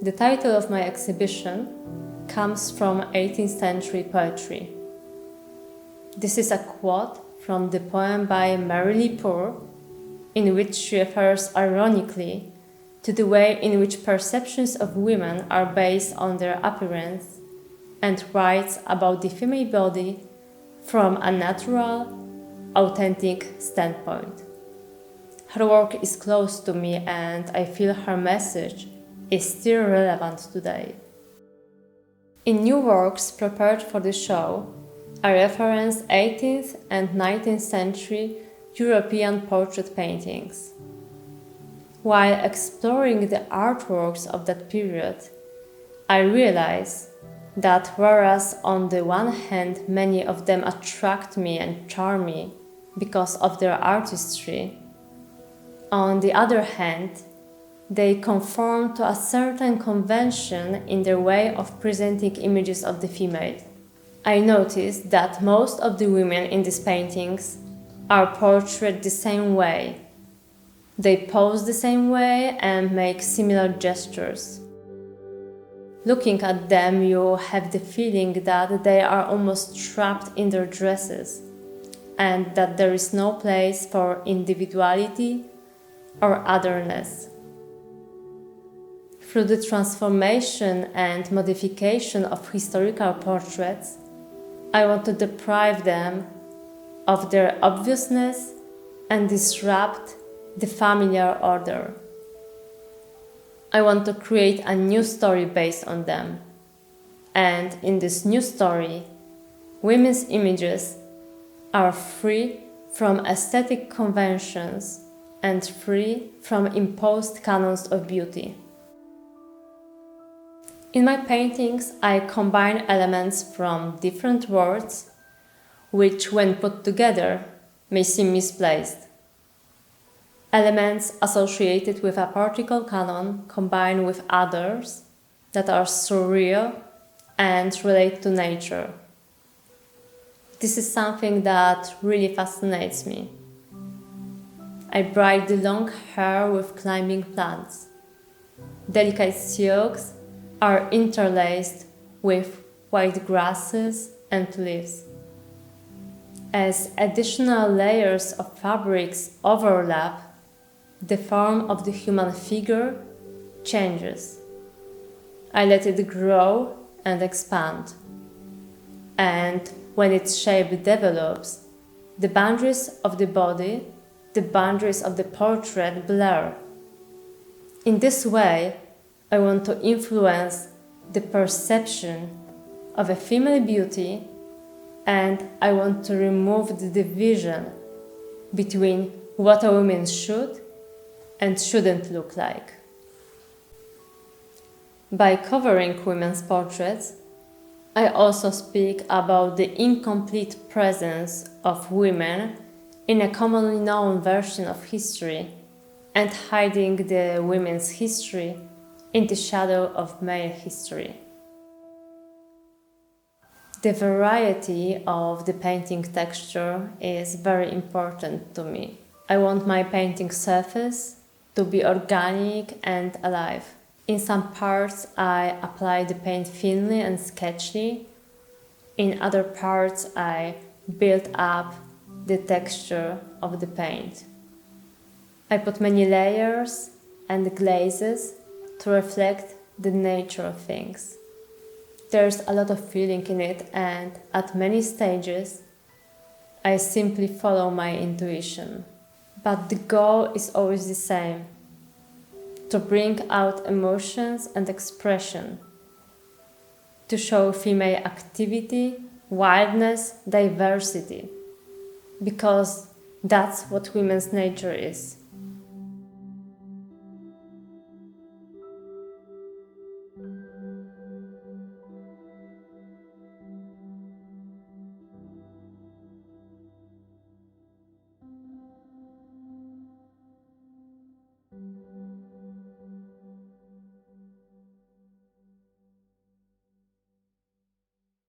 The title of my exhibition comes from 18th century poetry. This is a quote from the poem by Mary Poor, in which she refers ironically to the way in which perceptions of women are based on their appearance, and writes about the female body from a natural, authentic standpoint. Her work is close to me, and I feel her message is still relevant today. In new works prepared for the show, I reference 18th and 19th century European portrait paintings. While exploring the artworks of that period, I realize that whereas on the one hand many of them attract me and charm me because of their artistry, on the other hand, they conform to a certain convention in their way of presenting images of the female. I noticed that most of the women in these paintings are portrayed the same way. They pose the same way and make similar gestures. Looking at them, you have the feeling that they are almost trapped in their dresses, and that there is no place for individuality or otherness. Through the transformation and modification of historical portraits, I want to deprive them of their obviousness and disrupt the familiar order. I want to create a new story based on them. And in this new story, women's images are free from aesthetic conventions and free from imposed canons of beauty. In my paintings, I combine elements from different worlds, which when put together may seem misplaced. Elements associated with a particular canon combine with others that are surreal and relate to nature. This is something that really fascinates me. I braid the long hair with climbing plants. Delicate silks are interlaced with white grasses and leaves. As additional layers of fabrics overlap, the form of the human figure changes. I let it grow and expand. And when its shape develops, the boundaries of the body, the boundaries of the portrait blur. In this way, I want to influence the perception of a female beauty, and I want to remove the division between what a woman should and shouldn't look like. By covering women's portraits, I also speak about the incomplete presence of women in a commonly known version of history and hiding the women's history in the shadow of male history. The variety of the painting texture is very important to me. I want my painting surface to be organic and alive. In some parts, I apply the paint thinly and sketchily. In other parts, I build up the texture of the paint. I put many layers and glazes to reflect the nature of things. There's a lot of feeling in it, and at many stages, I simply follow my intuition. But the goal is always the same: to bring out emotions and expression, to show female activity, wildness, diversity, because that's what women's nature is.